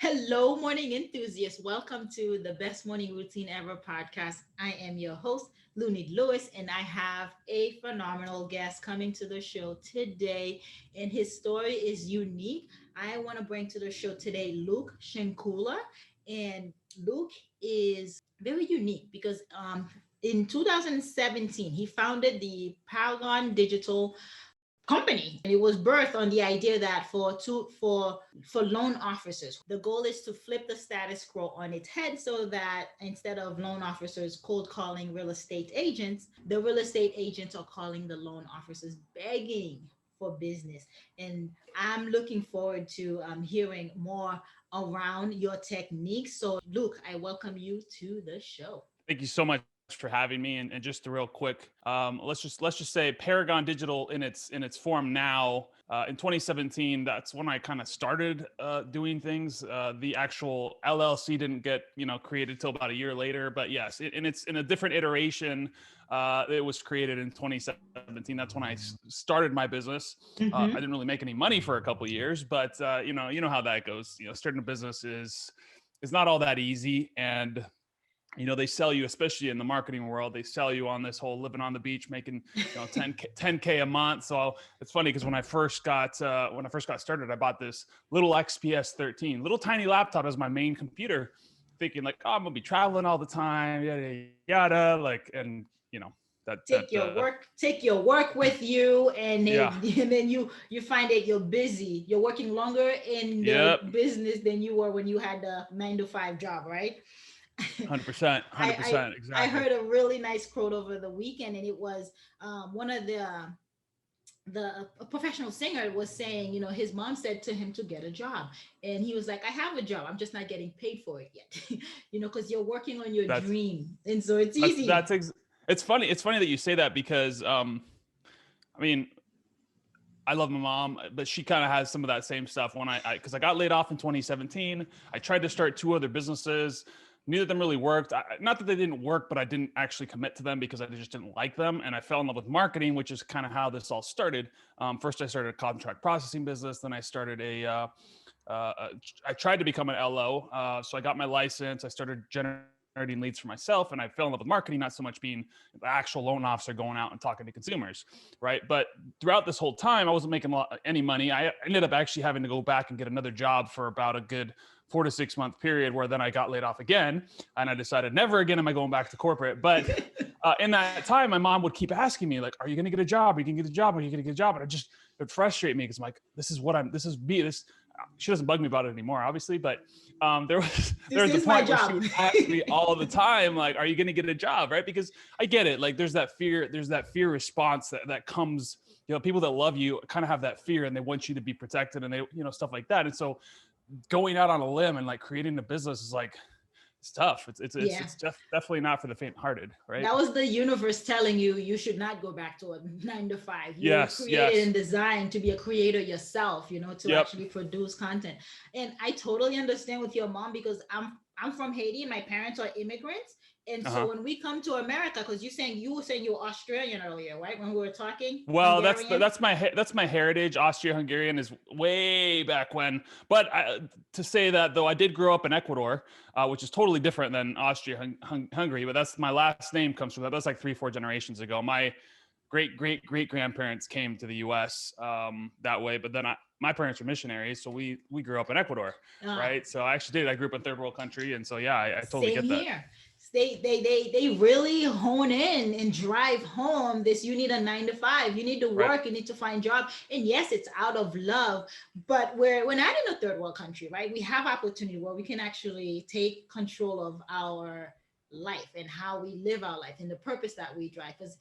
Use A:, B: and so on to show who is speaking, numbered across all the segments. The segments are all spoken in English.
A: Hello, morning enthusiasts. Welcome to the Best Morning Routine Ever podcast. I am your host, Lunid Lewis, and I have a phenomenal guest coming to the show today. And his story is unique. I want to bring to the show today Luke Shankula. And Luke is very unique because in 2017, he founded the Paragon Digital company, and it was birthed on the idea that for loan officers, the goal is to flip the status quo on its head, so that instead of loan officers cold calling real estate agents, the real estate agents are calling the loan officers begging for business. And I'm looking forward to hearing more around your techniques. So Luke, I welcome you to the show.
B: Thank you so much for having me. And just a real quick, let's just say Paragon Digital in its form now. In 2017, that's when I kind of started doing things. The actual LLC didn't get created till about a year later, but yes, and it's in a different iteration. It was created in 2017. That's when I started my business. I
A: Mm-hmm.
B: didn't really make any money for a couple of years, but you know how that goes. Starting a business is not all that easy. And they sell you, especially in the marketing world, they sell you on this whole living on the beach, making 10K a month. So it's funny because when I first got started, I bought this little XPS 13, little tiny laptop as my main computer, thinking like, oh, I'm gonna be traveling all the time, yada yada, like, and that that
A: Take your work with you, and
B: yeah,
A: and then you find that you're busy, you're working longer in the
B: yep,
A: business than you were when you had the 9 to 5 job, right?
B: 100%,
A: I
B: 100%,
A: I
B: exactly.
A: heard a really nice quote over the weekend, and it was one of the a professional singer was saying, his mom said to him to get a job, and he was like, I have a job, I'm just not getting paid for it yet. Because you're working on your
B: That's
A: dream, and so it's
B: that's
A: easy.
B: that's it's funny. It's funny that you say that because I mean, I love my mom, but she kind of has some of that same stuff. When because I got laid off in 2017, I tried to start two other businesses. Neither of them really worked. Not that they didn't work, but I didn't actually commit to them because I just didn't like them. And I fell in love with marketing, which is kind of how this all started. First, I started a contract processing business. Then I started I tried to become an LO. So I got my license. I started generating leads for myself, and I fell in love with marketing, not so much being the actual loan officer going out and talking to consumers, right? But throughout this whole time, I wasn't making any money. I ended up actually having to go back and get another job for about a good 4 to 6 month period, where then I got laid off again, and I decided never again am I going back to corporate. But in that time, my mom would keep asking me like, "Are you going to get a job? Are you going to get a job? Are you going to get a job?" And it would frustrate me because I'm like, this is me. This She doesn't bug me about it anymore, obviously, but there was there
A: This
B: was a
A: is my
B: point where she
A: job.
B: would ask me all the time, like, "Are you going to get a job?" Right? Because I get it. Like, there's that fear response that comes. People that love you kind of have that fear, and they want you to be protected, and they stuff like that. And so, going out on a limb and like creating a business is like it's tough. It's it's it's
A: Yeah.
B: it's definitely not for the faint-hearted, right?
A: That was the universe telling you you should not go back to a 9 to 5. You were
B: Yes,
A: created
B: yes,
A: and designed to be a creator yourself, to
B: yep,
A: actually produce content. And I totally understand with your mom, because I'm from Haiti and my parents are immigrants. And so
B: uh-huh.
A: when we come to America, because you were saying you were Australian earlier, right? When we were talking,
B: Well,
A: Hungarian.
B: that's my heritage. Austria-Hungarian is way back when. But to say that though, I did grow up in Ecuador, which is totally different than Austria-Hungary. But that's my last name comes from that. That's like 3-4 generations ago. My great grandparents came to the U.S. That way, but then my parents were missionaries, so we grew up in Ecuador,
A: Uh,
B: right? So I actually did. I grew up in third world country, and so yeah, I totally
A: Same
B: get that.
A: here. They really hone in and drive home this: you need a 9 to 5, you need to
B: Right.
A: work, you need to find job. And yes, it's out of love, but we're not in a third world country, right? We have opportunity where we can actually take control of our life and how we live our life and the purpose that we drive. Because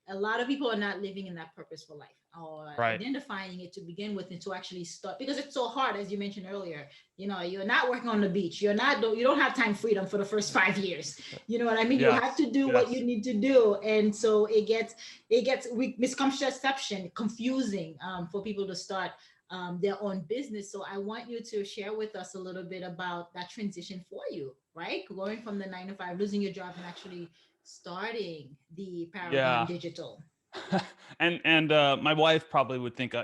A: a lot of people are not living in that purposeful life, or
B: Right.
A: identifying it to begin with, and to actually start, because it's so hard, as you mentioned earlier. You're not working on the beach, you don't have time freedom for the first 5 years. You know what I mean? You have
B: Yes.
A: to do what you
B: Yes.
A: need to do. And so it gets misconception, confusing, for people to start their own business. So I want you to share with us a little bit about that transition for you, right? Going from the 9 to 5, losing your job, and actually starting the Paragon
B: Yeah.
A: Digital.
B: And my wife probably would think,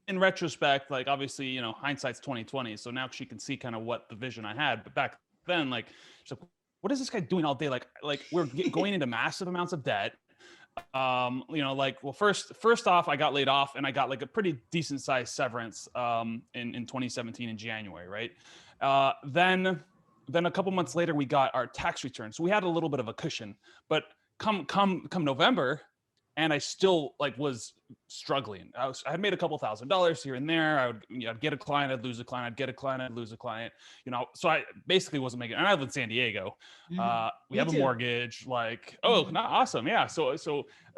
B: in retrospect, like obviously, hindsight's 2020. So now she can see kind of what the vision I had. But back then, like, she's like, what is this guy doing all day? Like we're going into massive amounts of debt. Like, well, first off, I got laid off and I got like a pretty decent sized severance in 2017 in January, right? Then a couple months later, we got our tax return, so we had a little bit of a cushion. But come November, and I still like was struggling. I had made a couple $1,000s here and there. I'd get a client, I'd lose a client, I'd get a client, I'd lose a client. So I basically wasn't making. And I live in San Diego. We
A: Me
B: have a
A: too.
B: mortgage. Like, oh, not awesome, yeah. So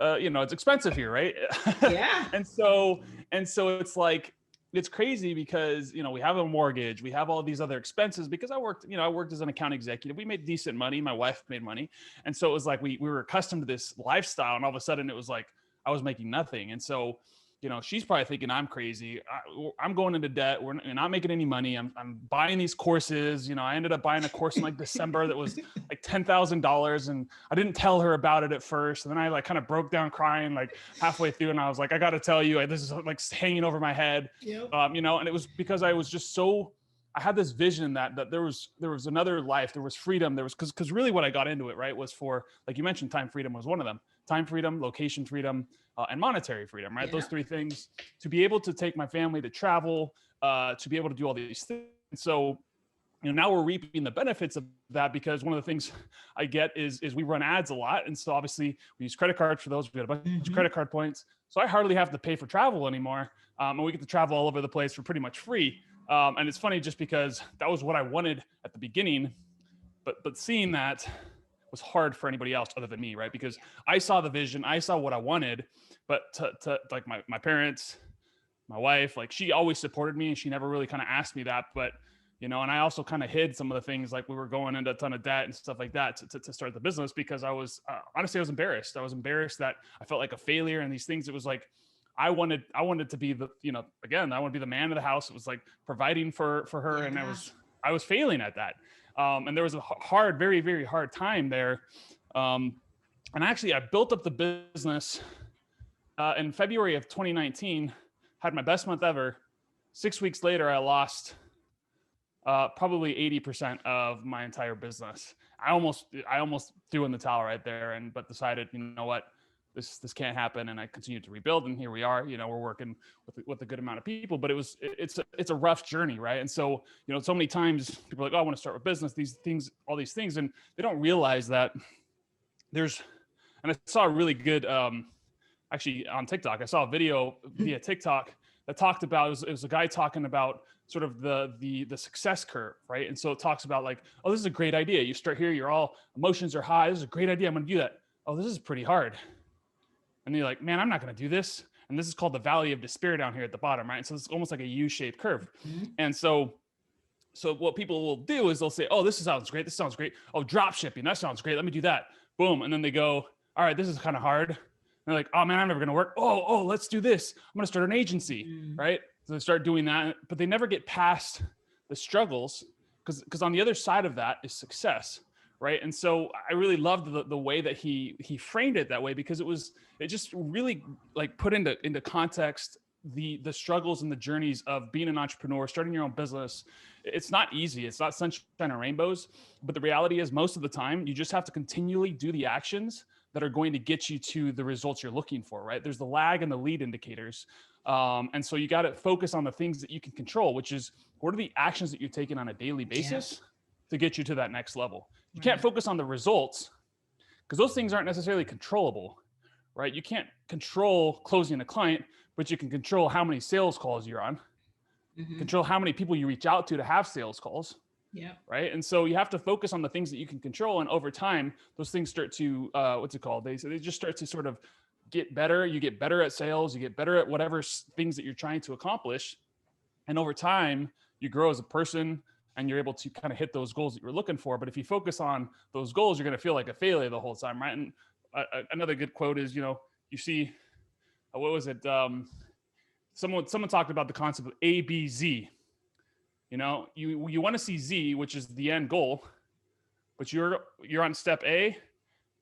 B: it's expensive here, right?
A: Yeah.
B: and so it's like it's crazy because we have a mortgage, we have all these other expenses because I worked as an account executive. We made decent money, my wife made money, and so it was like we were accustomed to this lifestyle, and all of a sudden it was like I was making nothing. And so she's probably thinking I'm crazy. I'm going into debt. We're not making any money. I'm buying these courses. I ended up buying a course in like December that was like $10,000, and I didn't tell her about it at first. And then I like kind of broke down crying like halfway through, and I was like, I got to tell you, this is like hanging over my head.
A: Yep.
B: And it was because I was just so. I had this vision that there was another life, there was freedom, there was because really what I got into it, right, was for, like you mentioned, time freedom was one of them. Time freedom, location freedom, and monetary freedom, right?
A: Yeah.
B: Those three things, to be able to take my family to travel, to be able to do all these things. So now we're reaping the benefits of that, because one of the things I get is we run ads a lot, and so obviously we use credit cards for those. We got a bunch of credit card points, so I hardly have to pay for travel anymore, and we get to travel all over the place for pretty much free. And it's funny just because that was what I wanted at the beginning, but seeing that was hard for anybody else other than me, right? Because I saw the vision, I saw what I wanted, but to like my parents, my wife, like she always supported me and she never really kind of asked me that. But and I also kind of hid some of the things, like we were going into a ton of debt and stuff like that to start the business, because I was honestly, I was embarrassed. I was embarrassed that I felt like a failure and these things. It was like I wanted to be the, again, I want to be the man of the house. It was like providing for her, and
A: Yeah.
B: I was failing at that. And there was a hard, very, very hard time there. And actually, I built up the business in February of 2019, had my best month ever. 6 weeks later, I lost probably 80% of my entire business. I almost threw in the towel right there, but decided, you know what, this can't happen. And I continued to rebuild, and here we are. We're working with a good amount of people, but it's a rough journey, right? And so so many times people are like, oh, I want to start a business, all these things, and they don't realize that there's. And I saw a really good, actually on TikTok, I saw a video via TikTok that talked about, it was a guy talking about sort of the success curve, right? And so it talks about like, oh, this is a great idea. You start here, you're all emotions are high. This is a great idea. I'm going to do that. Oh, this is pretty hard. And you're like, man, I'm not going to do this. And this is called the valley of despair down here at the bottom, right? So it's almost like a U-shaped curve. And so what people will do is they'll say, oh, this sounds great. This sounds great. Oh, drop shipping. That sounds great. Let me do that. Boom. And then they go, all right, this is kind of hard. And they're like, oh man, I'm never going to work. Oh, let's do this. I'm going to start an agency, right? So they start doing that, but they never get past the struggles, because on the other side of that is success, right? And so I really loved the way that he framed it that way, because it just really like put into context the struggles and the journeys of being an entrepreneur, starting your own business. It's not easy. It's not sunshine and rainbows, but the reality is most of the time you just have to continually do the actions that are going to get you to the results you're looking for, right? There's the lag and the lead indicators. And so you got to focus on the things that you can control, which is what are the actions that you're taking on a daily basis to get you to that next level. You can't focus on the results, because those things aren't necessarily controllable, right? You can't control closing a client, but you can control how many sales calls you're on, control how many people you reach out to have sales calls.
A: Yeah.
B: Right. And so you have to focus on the things that you can control. And over time, those things start to, they just start to sort of get better. You get better at sales, you get better at whatever things that you're trying to accomplish. And over time, you grow as a person, and you're able to kind of hit those goals that you're looking for. But if you focus on those goals, you're going to feel like a failure the whole time. Right. And another good quote is, you see, what was it? Someone talked about the concept of ABZ. You want to see Z, which is the end goal, but you're on step A.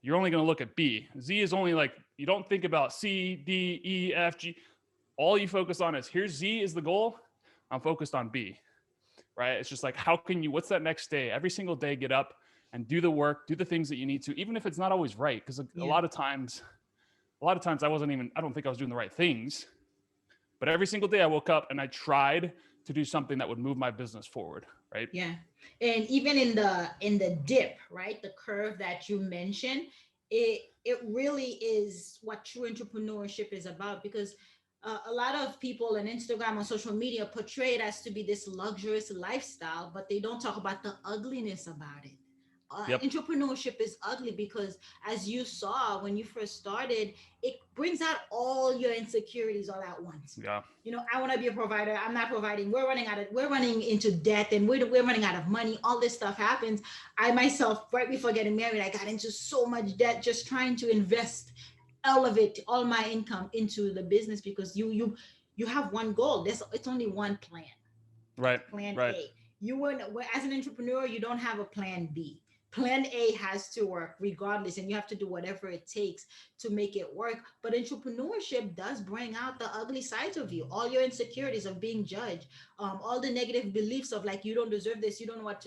B: You're only going to look at B. Z is only like, you don't think about C, D, E, F, G. all you focus on is here's Z is the goal. I'm focused on B, right? It's just like, how can you, what's that next day? Every single day, get up and do the work, do the things that you need to, even if it's not always right. Because a
A: Yeah.
B: lot of times, I don't think I was doing the right things. But every single day I woke up and I tried to do something that would move my business forward, right?
A: Yeah. And even in the dip, right? The curve that you mentioned, it really is what true entrepreneurship is about, because a lot of people on Instagram, on social media, portray it as to be this luxurious lifestyle, but they don't talk about the ugliness about it.
B: Yep.
A: Entrepreneurship is ugly because, as you saw when you first started, it brings out all your insecurities all at once.
B: Yeah.
A: I want to be a provider. I'm not providing. We're running into debt, and we're running out of money. All this stuff happens. I myself, right before getting married, I got into so much debt just trying to invest, elevate all my income into the business, because you have one goal. It's only one plan. That's
B: Right.
A: plan
B: Right.
A: A. You wouldn't, as an entrepreneur, you don't have a plan B. Plan A has to work regardless, and you have to do whatever it takes to make it work. But entrepreneurship does bring out the ugly sides of you, all your insecurities of being judged, all the negative beliefs of like you don't deserve this, you don't know what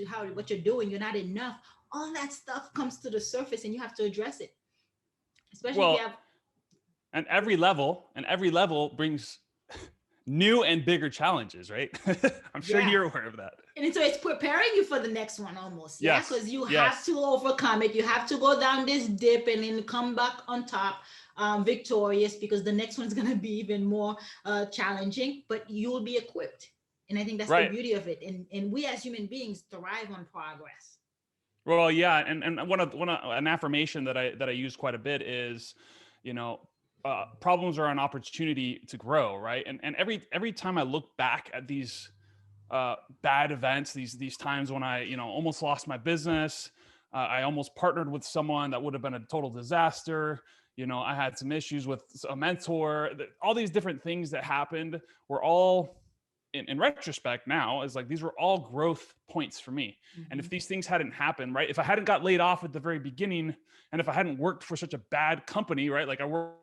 A: you're doing, you're not enough. All that stuff comes to the surface, and you have to address it, especially if you
B: Well,
A: have.
B: and every level brings new and bigger challenges, right? I'm sure
A: Yeah.
B: you're aware of that.
A: And so it's preparing you for the next one almost, yeah,
B: Yes.
A: because you have
B: Yes.
A: to overcome it. You have to go down this dip and then come back on top, victorious, because the next one's going to be even more challenging, but you'll be equipped. And I think that's the
B: Right.
A: beauty of it. And we as human beings thrive on progress.
B: Well, yeah, and one of an affirmation that I use quite a bit is, you know, problems are an opportunity to grow, right? And every time I look back at these bad events, these times when I, almost lost my business, I almost partnered with someone that would have been a total disaster. I had some issues with a mentor. All these different things that happened were all in retrospect now is like these were all growth points for me. And if
A: Mm-hmm.
B: these things hadn't happened, right, if I hadn't got laid off at the very beginning, and if I hadn't worked for such a bad company, right, like I worked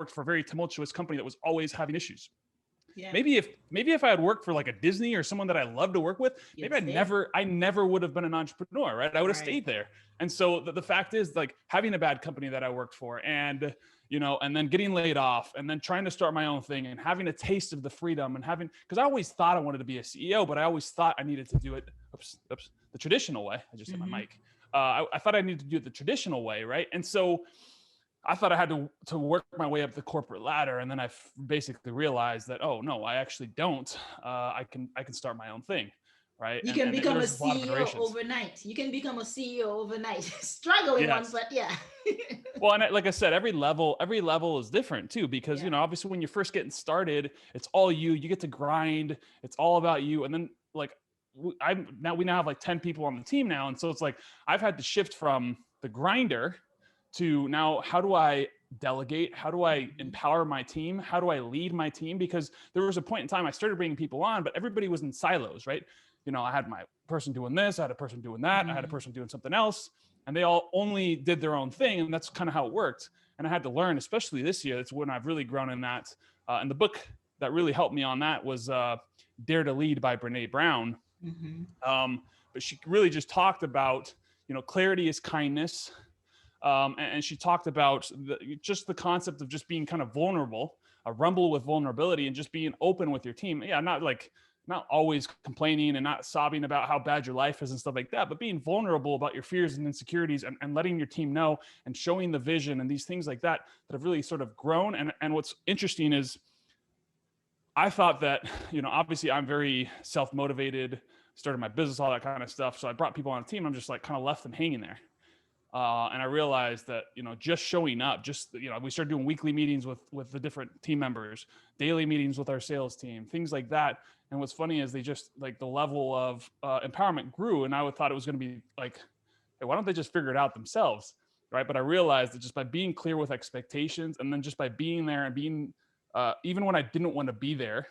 B: for a very tumultuous company that was always having issues.
A: Yeah,
B: Maybe if I had worked for like a Disney or someone that I love to work with, maybe
A: you'd stay.
B: I never would have been an entrepreneur, right? I would have
A: Right.
B: stayed there. And so the fact is, like, having a bad company that I worked for, and and then getting laid off, and then trying to start my own thing, and having a taste of the freedom, and having, because I always thought I wanted to be a CEO, but I always thought I needed to do it the traditional way. I just hit my
A: Mm-hmm.
B: mic. I thought I needed to do it the traditional way, right? And so I thought I had to work my way up the corporate ladder, and then basically realized that, oh no, I actually don't. I can start my own thing, right?
A: You
B: And
A: can
B: and
A: become a
B: there's a lot of
A: CEO
B: iterations.
A: overnight. You can become a CEO overnight. Struggling one,
B: Yes.
A: but yeah.
B: Well, and like I said, every level is different too, because
A: Yeah.
B: obviously when you're first getting started, it's all you. You get to grind. It's all about you, and then like we now have like 10 people on the team now, and so it's like I've had to shift from the grinder to now, how do I delegate? How do I
A: Mhm.
B: empower my team? How do I lead my team? Because there was a point in time I started bringing people on, but everybody was in silos, right? I had my person doing this, I had a person doing that, I had a
A: Mhm.
B: person doing something else, and they all only did their own thing, and that's kind of how it worked. And I had to learn, especially this year. That's when I've really grown in that. And the book that really helped me on that was Dare to Lead by Brene Brown.
A: Mhm.
B: But she really just talked about, clarity is kindness. And she talked about just the concept of just being kind of vulnerable, a rumble with vulnerability, and just being open with your team. Yeah, not always complaining and not sobbing about how bad your life is and stuff like that, but being vulnerable about your fears and insecurities, and letting your team know, and showing the vision and these things like that have really sort of grown. And what's interesting is I thought that, obviously I'm very self-motivated, started my business, all that kind of stuff. So I brought people on a team. I'm just like kind of left them hanging there. And I realized that, just showing up, we started doing weekly meetings with the different team members, daily meetings with our sales team, things like that. And what's funny is they just, like, the level of empowerment grew, and I would thought it was going to be like, hey, why don't they just figure it out themselves, right? But I realized that just by being clear with expectations, and then just by being there and being, even when I didn't want to be there,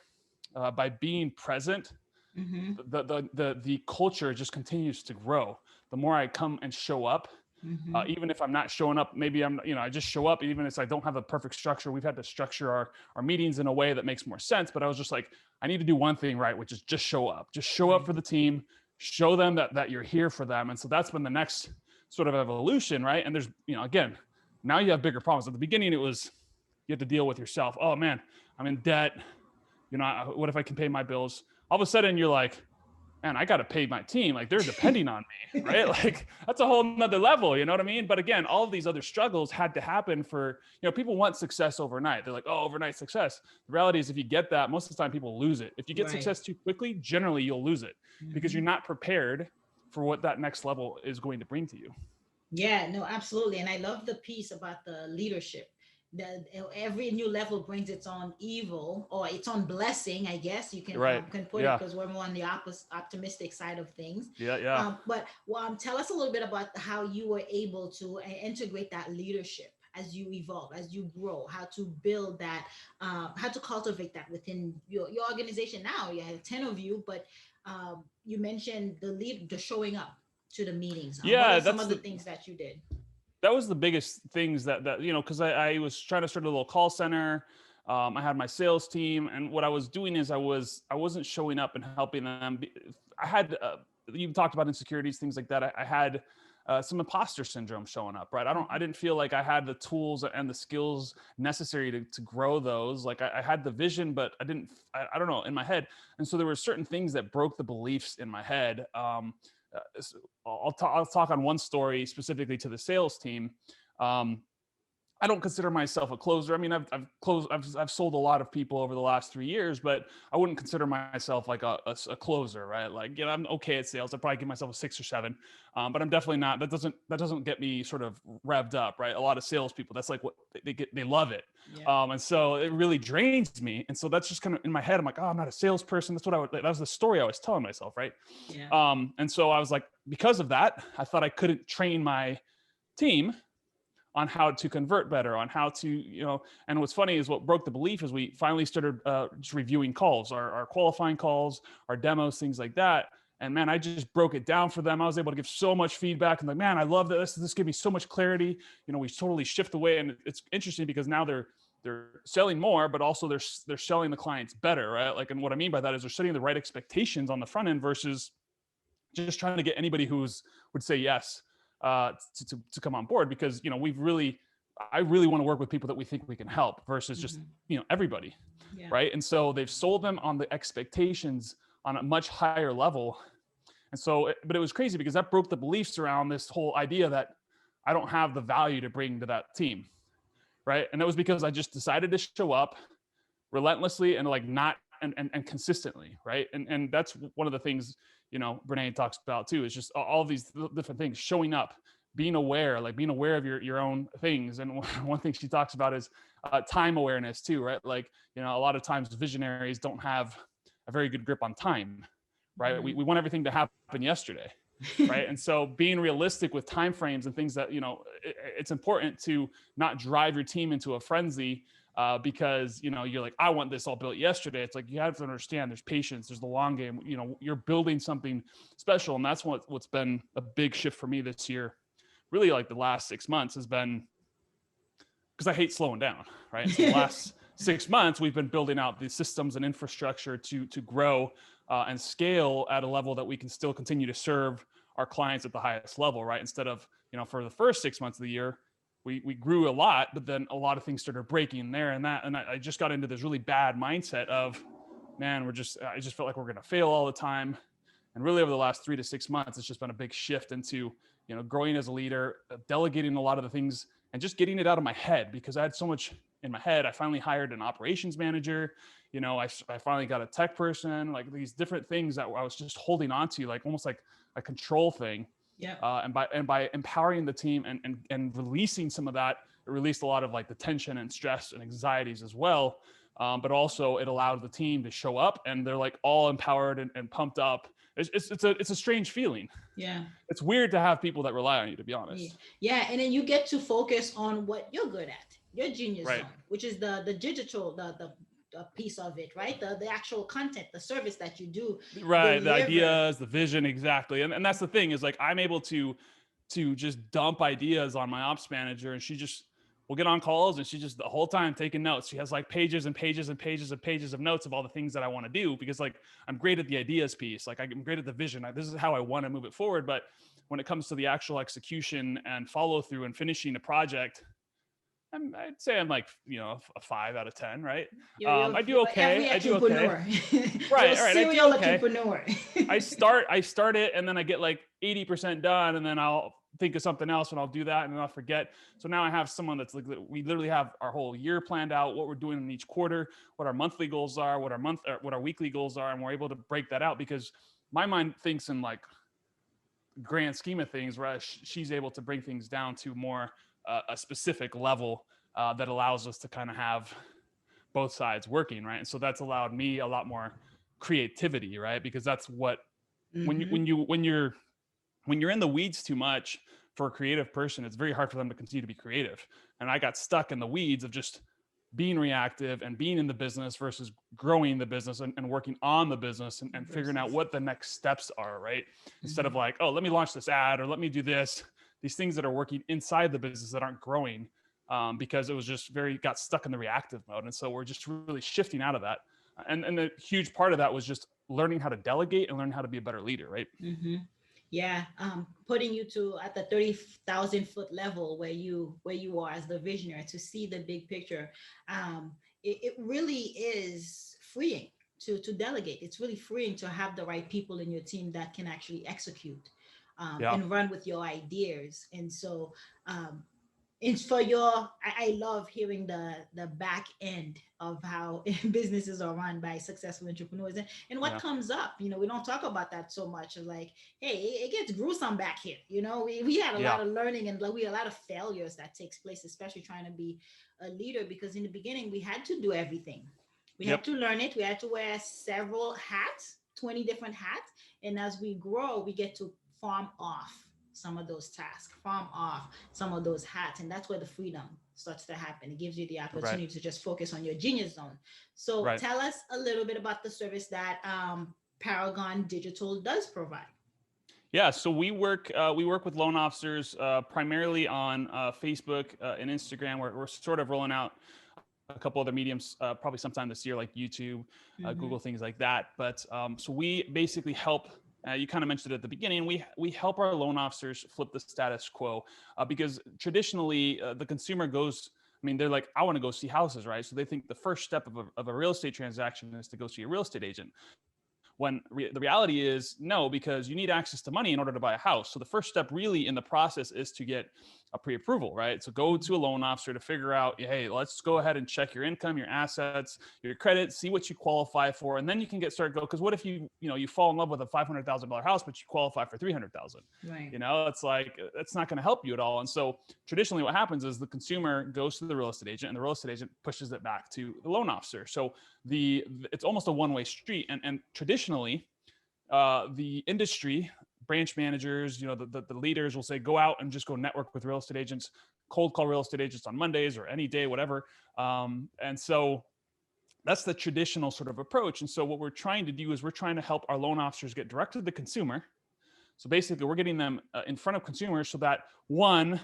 B: by being present,
A: Mhm.
B: the culture just continues to grow. The more I come and show up,
A: Mm-hmm.
B: Even if I'm not showing up, maybe I just show up, even if I don't have a perfect structure. We've had to structure our meetings in a way that makes more sense. But I was just like, I need to do one thing right, which is just show up. Just show up
A: Right.
B: for the team, show them that you're here for them. And so that's been the next sort of evolution, right? And there's, again, now you have bigger problems. At the beginning, it was you had to deal with yourself. Oh man, I'm in debt. What if I can pay my bills? All of a sudden, you're like, man, I got to pay my team. Like they're depending on me, right? Like that's a whole nother level, you know what I mean? But again, all of these other struggles had to happen for, people want success overnight. They're like, oh, overnight success. The reality is if you get that, most of the time people lose it. If you get
A: Right.
B: success too quickly, generally you'll lose it because
A: Mm-hmm.
B: you're not prepared for what that next level is going to bring to you.
A: Yeah, no, absolutely. And I love the piece about the leadership. That every new level brings its own evil or its own blessing, I guess you
B: Right.
A: can put it,
B: Yeah.
A: because we're more on the optimistic side of things.
B: Yeah. Yeah.
A: But tell us a little bit about how you were able to integrate that leadership as you evolve, as you grow, how to build that, how to cultivate that within your organization. Now you have 10 of you, but you mentioned the showing up to the meetings. What are
B: Yeah.
A: some of the things that you did?
B: That was the biggest things that because I was trying to start a little call center. I had my sales team, and what I was doing is I wasn't showing up and helping them. I had you talked about insecurities, things like that. I had some imposter syndrome showing up, right? I
A: Mhm.
B: didn't feel like I had the tools and the skills necessary to grow those. Like I had the vision, but I didn't. I don't know in my head, and so there were certain things that broke the beliefs in my head. I'll talk on one story specifically to the sales team. Um, I don't consider myself a closer. I mean, I've sold a lot of people over the last 3 years, but I wouldn't consider myself like a closer, right? Like, I'm okay at sales. I'd probably give myself a 6 or 7, but I'm definitely not. That doesn't get me sort of revved up, right? A lot of salespeople, that's like what they love it,
A: Yeah.
B: and so it really drains me. And so that's just kind of in my head. I'm like, oh, I'm not a salesperson. That was the story I was telling myself, right?
A: Yeah.
B: And so I was like, because of that, I thought I couldn't train my team on how to convert better, on how to, and what's funny is what broke the belief is we finally started just reviewing calls, our qualifying calls, our demos, things like that. And man, I just broke it down for them. I was able to give so much feedback and like, man, I love this. This gave me so much clarity. We totally shift away. And it's interesting because now they're selling more, but also they're selling the clients better, right? Like, and what I mean by that is they're setting the right expectations on the front end versus just trying to get anybody would say yes to come on board because I really want to work with people that we think we can help versus just
A: Hmm.
B: everybody,
A: Yeah.
B: right? And so they've sold them on the expectations on a much higher level. And so but it was crazy because that broke the beliefs around this whole idea that I don't have the value to bring to that team, right? And that was because I just decided to show up relentlessly and like not and consistently, right? And that's one of the things Brene talks about too. Is just all these different things showing up, being aware, like being aware of your own things. And one thing she talks about is time awareness too, right? Like a lot of times visionaries don't have a very good grip on time, right? We
A: Hmm.
B: want everything to happen yesterday, right? And so being realistic with time frames and things that it's important to not drive your team into a frenzy because you're like, I want this all built yesterday. It's like you have to understand there's patience, there's the long game. You're building something special, and that's what's been a big shift for me this year. Really, like the last 6 months has been because I hate slowing down, right? And so the last 6 months we've been building out the systems and infrastructure to grow and scale at a level that we can still continue to serve our clients at the highest level, right? Instead of for the first 6 months of the year we grew a lot, but then a lot of things started breaking there and that, and I just got into this really bad mindset of, man, I just felt like we're going to fail all the time. And really over the last 3 to 6 months, it's just been a big shift into, growing as a leader, delegating a lot of the things and just getting it out of my head because I had so much in my head. I finally hired an operations manager. I finally got a tech person, like these different things that I was just holding on to, like almost like a control thing.
A: Yeah.
B: And by empowering the team and releasing some of that, it released a lot of like the tension and stress and anxieties as well. But also it allowed the team to show up and they're like all empowered and pumped up. It's a strange feeling.
A: Yeah.
B: It's weird to have people that rely on you, to be
A: Yeah.
B: honest.
A: Yeah. And then you get to focus on what you're good at, your genius
B: Right.
A: zone, which is the digital, the piece of it, right? The actual content, the service that you do
B: Right. The
A: deliver.
B: ideas, the vision, exactly. And that's the thing is like I'm able to to just dump ideas on my ops manager, and she just will get on calls, and she just the whole time taking notes. She has like pages and pages and pages and pages of notes of all the things that I want to do, because like I'm great at the ideas piece, like I'm great at the vision. This is how I want to move it forward. But when it comes to the actual execution and follow through and finishing a project, I'd say I'm like, a 5 out of 10, right? I do
A: You're
B: okay.
A: every
B: I do okay.
A: entrepreneur. You're a
B: Right. I do
A: serial
B: okay.
A: entrepreneur.
B: I start it, and then I get like 80% done, and then I'll think of something else and I'll do that, and then I'll forget. So now I have someone that's like, we literally have our whole year planned out, what we're doing in each quarter, what our monthly goals are, what our weekly goals are, and we're able to break that out, because my mind thinks in like grand scheme of things, whereas she's able to bring things down to more a specific level that allows us to kind of have both sides working, right? And so that's allowed me a lot more creativity, right? Because that's what
A: Hmm.
B: when you're in the weeds too much for a creative person, it's very hard for them to continue to be creative. And I got stuck in the weeds of just being reactive and being in the business versus growing the business and working on the business, and figuring out
A: Versus.
B: what the next steps are, right? Instead of
A: Hmm.
B: like, oh, let me launch this ad, or let me do these things that are working inside the business that aren't growing, because it was just got stuck in the reactive mode. And so we're just really shifting out of that. And the huge part of that was just learning how to delegate and learn how to be a better leader, right?
A: Hmm. Yeah, putting you to at the 30,000 foot level where you are as the visionary to see the big picture. It really is freeing to delegate. It's really freeing to have the right people in your team that can actually execute,
B: Yeah.
A: and run with your ideas. And so, um, it's for your I love hearing the back end of how businesses are run by successful entrepreneurs, and what
B: Yeah.
A: comes up. We don't talk about that so much. Like, hey, it gets gruesome back here. We had a lot
B: Yeah.
A: of learning, and like we had a lot of failures that takes place, especially trying to be a leader, because in the beginning we had to do everything. We had
B: Yep.
A: to learn it. We had to wear several hats, 20 different hats. And as we grow, we get to farm off some of those tasks, farm off some of those hats. And that's where the freedom starts to happen. It gives you the
B: Right.
A: opportunity to just focus on your genius zone. So
B: Right.
A: tell us a little bit about the service that Paragon Digital does provide.
B: Yeah, so we work with loan officers primarily on Facebook and Instagram. We're sort of rolling out a couple other mediums probably sometime this year, like YouTube, Google,
A: Mm-hmm.
B: things like that. But so we basically help. You kind of mentioned it at the beginning. We help our loan officers flip the status quo, because traditionally the consumer goes. I mean, they're like, I want to go see houses, right? So they think the first step of a real estate transaction is to go see a real estate agent, when the reality is no, because you need access to money in order to buy a house. So the first step really in the process is to get a pre-approval, right? So go to a loan officer to figure out, hey, let's go ahead and check your income, your assets, your credit, see what you qualify for, and then you can get started. Go, because what if you fall in love with a $500,000 house, but you qualify for 300,000?
A: Right.
B: It's like that's not going to help you at all. And so traditionally, what happens is the consumer goes to the real estate agent, and the real estate agent pushes it back to the loan officer. So it's almost a one-way street. And traditionally, the industry branch managers, the leaders will say, go out and just go network with real estate agents, cold call real estate agents on Mondays or any day, whatever. And so that's the traditional sort of approach. And so what we're trying to do is we're trying to help our loan officers get direct to the consumer. So basically, we're getting them in front of consumers so that, one,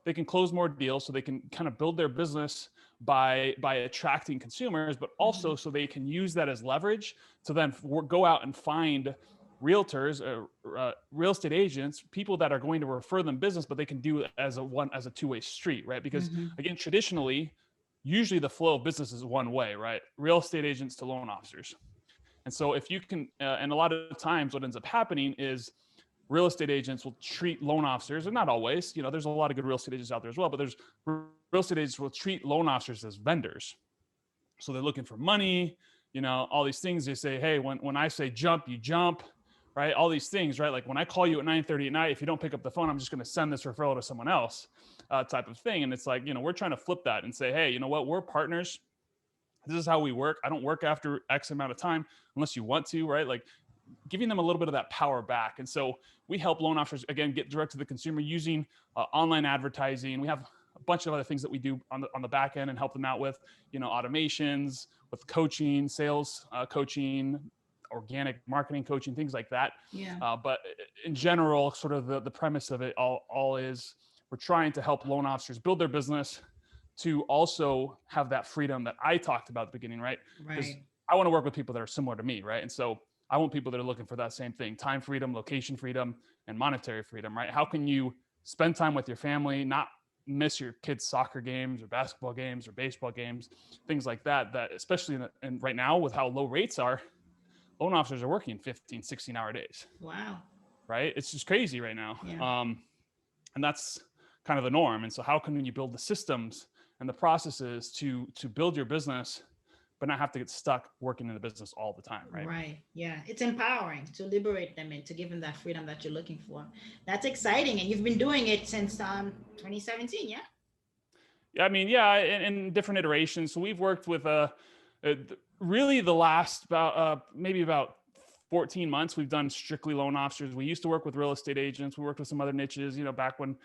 B: they can close more deals, so they can kind of build their business by attracting consumers, but
A: Mm-hmm.
B: also so they can use that as leverage to then go out and find realtors, real estate agents, people that are going to refer them business, but they can do it as a two-way street, right? Because
A: Mm-hmm.
B: again, traditionally, usually the flow of business is one way, right? Real estate agents to loan officers. And so if you can, and a lot of times what ends up happening is real estate agents will treat loan officers, and not always, there's a lot of good real estate agents out there as well, but there's real estate agents will treat loan officers as vendors. So they're looking for money, all these things. They say, hey, when I say jump, you jump, right? All these things, right? Like when I call you at 9:30 at night, if you don't pick up the phone, I'm just going to send this referral to someone else, type of thing. And it's like, we're trying to flip that and say, hey, you know what? We're partners. This is how we work. I don't work after X amount of time unless you want to, right? Like giving them a little bit of that power back. And so we help loan officers, again, get direct to the consumer using online advertising. We have a bunch of other things that we do on the back end and help them out with, automations, with coaching, sales coaching, organic marketing coaching, things like that.
A: Yeah.
B: But in general, sort of the premise of it all is we're trying to help loan officers build their business to also have that freedom that I talked about at the beginning, right? Because
A: Right.
B: I want to work with people that are similar to me, right? And so I want people that are looking for that same thing: time freedom, location freedom, and monetary freedom, right? How can you spend time with your family, not miss your kids' soccer games or basketball games or baseball games, things like that, that especially in right now with how low rates are, loan officers are working 15, 16-hour days,
A: Wow.
B: right? It's just crazy right now.
A: Yeah.
B: And that's kind of the norm. And so how can you build the systems and the processes to build your business, but not have to get stuck working in the business all the time, right?
A: Right. Yeah. It's empowering to liberate them and to give them that freedom that you're looking for. That's exciting. And you've been doing it since 2017, yeah?
B: Yeah, I mean, yeah, in different iterations. So we've worked with uh really the last about maybe about 14 months we've done strictly loan officers. We used to work with real estate agents. We worked with some other niches, back when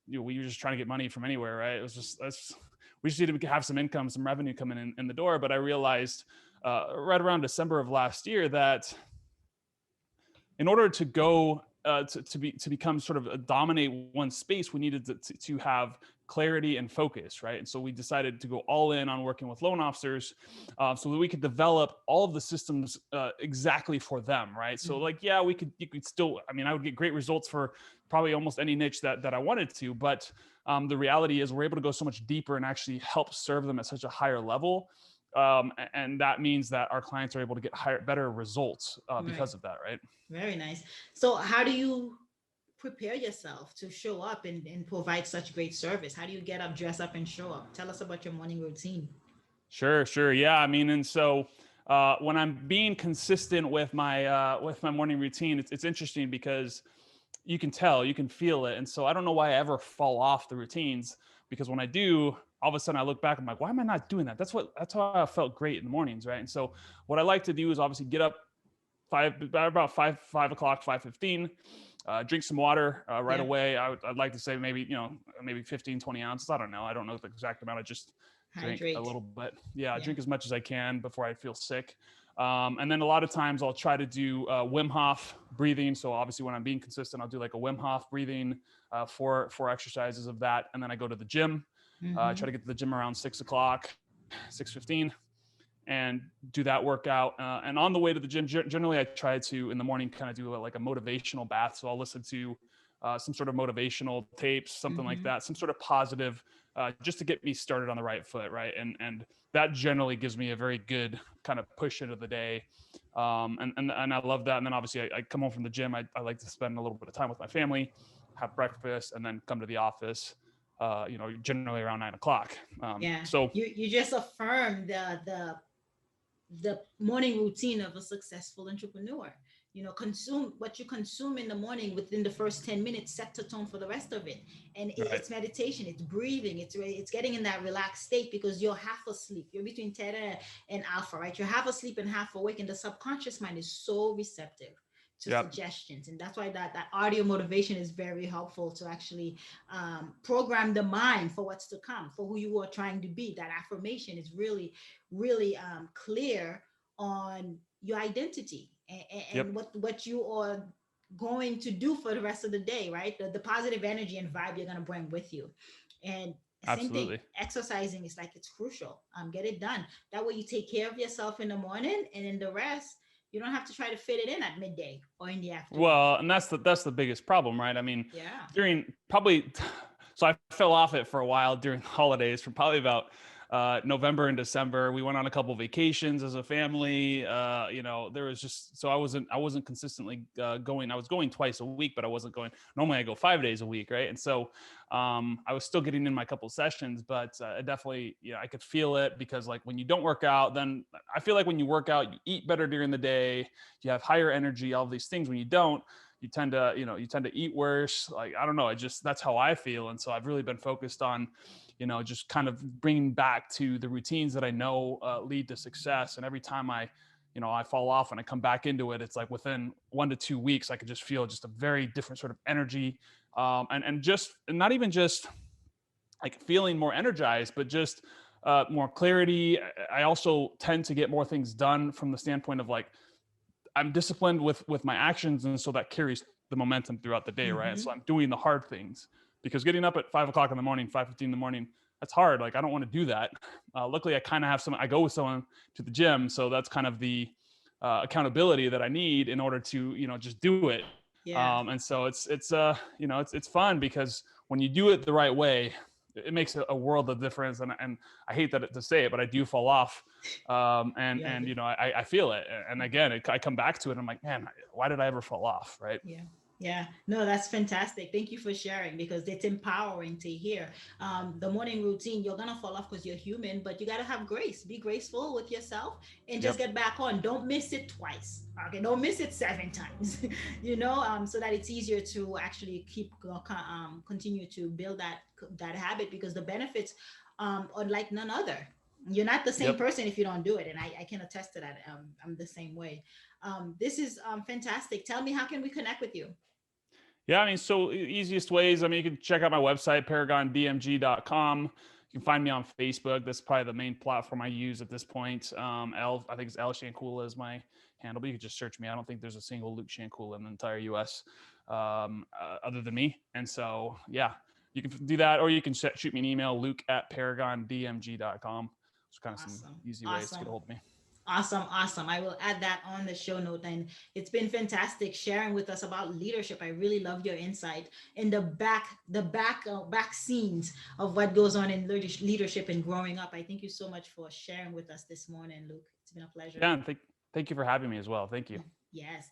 B: we were just trying to get money from anywhere, right? It was just we just needed to have some income, some revenue coming in the door. But I realized right around December of last year that in order to go to become sort of a dominate one space, we needed to have clarity and focus, right? And so we decided to go all in on working with loan officers, so that we could develop all of the systems exactly for them, right? So like, yeah, you could still, I mean, I would get great results for probably almost any niche that I wanted to, but the reality is we're able to go so much deeper and actually help serve them at such a higher level. And that means that our clients are able to get better results
A: Right.
B: because of that, right?
A: Very nice. So, how do you prepare yourself to show up and provide such great service? How do you get up, dress up, and show up? Tell us about your morning routine.
B: Sure. Yeah. I mean, and so when I'm being consistent with my morning routine, it's interesting because you can tell, you can feel it. And so I don't know why I ever fall off the routines, because when I do, all of a sudden I look back, I'm like, why am I not doing that? That's how I felt great in the mornings, right? And so what I like to do is obviously get up about 5 o'clock, 5:15. Drink some water right
A: Yeah.
B: away. I'd like to say maybe 15, 20 ounces. I don't know. I don't know the exact amount. I just drink a
A: Hydrate.
B: little bit. Yeah, I
A: Yeah.
B: drink as much as I can before I feel sick. And then a lot of times I'll try to do Wim Hof breathing. So obviously when I'm being consistent, I'll do like a Wim Hof breathing, four exercises of that, and then I go to the gym. I try
A: Mm-hmm.
B: to get to the gym around 6 o'clock, 6:15, and do that workout. And on the way to the gym, generally I try to in the morning kind of do like a motivational bath. So I'll listen to some sort of motivational tapes, something like
A: Mm-hmm.
B: that, some sort of positive, just to get me started on the right foot, right? And that generally gives me a very good kind of push into the day. And I love that. And then obviously I come home from the gym. I like to spend a little bit of time with my family, have breakfast, and then come to the office. Generally around 9 o'clock.
A: Yeah.
B: So
A: You just affirmed the morning routine of a successful entrepreneur. Consume what you consume in the morning within the first 10 minutes, set the tone for the rest of it. And
B: right.
A: it's meditation, it's breathing, it's getting in that relaxed state because you're half asleep. You're between theta and alpha, right? You're half asleep and half awake, and the subconscious mind is so receptive to
B: Yep.
A: suggestions. And that's why that audio motivation is very helpful to actually program the mind for what's to come, for who you are trying to be. That affirmation is really really clear on your identity
B: Yep.
A: and what you are going to do for the rest of the day, right? The positive energy and vibe you're going to bring with you. And same thing,
B: Absolutely.
A: exercising is like it's crucial. Get it done. That way you take care of yourself in the morning, and in the rest, you don't have to try to fit it in at midday or in the afternoon.
B: Well, and that's the biggest problem, right? I mean,
A: Yeah.
B: during probably, so I fell off it for a while during the holidays, from probably about November and December. We went on a couple vacations as a family. There was just, so I wasn't consistently going. I was going twice a week, but I wasn't going. Normally I go 5 days a week, right? And so I was still getting in my couple sessions, but definitely, I could feel it, because like when you don't work out, then I feel like when you work out, you eat better during the day, you have higher energy, all of these things. When you don't, you tend to eat worse. Like, I don't know. That's how I feel. And so I've really been focused on, just kind of bringing back to the routines that I know lead to success. And every time I fall off and I come back into it, it's like within 1 to 2 weeks, I could just feel just a very different sort of energy. And not even just like feeling more energized, but just more clarity. I also tend to get more things done from the standpoint of like, I'm disciplined with my actions, and so that carries the momentum throughout the day, right? And so
A: Mm-hmm.
B: I'm doing the hard things, because getting up at 5 o'clock in the morning, 5:15 in the morning, that's hard. Like I don't want to do that. Luckily, I kind of have I go with someone to the gym, so that's kind of the accountability that I need in order to just do it.
A: Yeah.
B: And so it's fun, because when you do it the right way, it makes a world of difference. And I hate to say it, but I do fall off.
A: Yeah.
B: And I feel it. And again, I come back to it. And I'm like, man, why did I ever fall off? Right.
A: Yeah. Yeah. No, that's fantastic. Thank you for sharing because it's empowering to hear. The morning routine, you're going to fall off because you're human, but you got to have grace. Be graceful with yourself and just
B: Yep.
A: get back on. Don't miss it twice. Okay. Don't miss it 7 times, so that it's easier to actually continue to build that habit because the benefits are like none other. You're not the same
B: Yep.
A: person if you don't do it. And I can attest to that. I'm the same way. This is fantastic. Tell me, how can we connect with you?
B: Yeah, I mean, so easiest ways. I mean, you can check out my website, paragondmg.com. You can find me on Facebook. That's probably the main platform I use at this point. I think it's L Shankula is my handle, but you can just search me. I don't think there's a single Luke Shankula in the entire U.S. Other than me. And so, yeah, you can do that, or you can shoot me an email, luke@paragondmg.com. It's kind of some
A: Awesome.
B: easy ways to get
A: Awesome.
B: a hold of me.
A: Awesome. Awesome. I will add that on the show note. And it's been fantastic sharing with us about leadership. I really love your insight in the back scenes of what goes on in leadership and growing up. I thank you so much for sharing with us this morning, Luke. It's been a pleasure.
B: Yeah, and thank you for having me as well. Thank you.
A: Yes.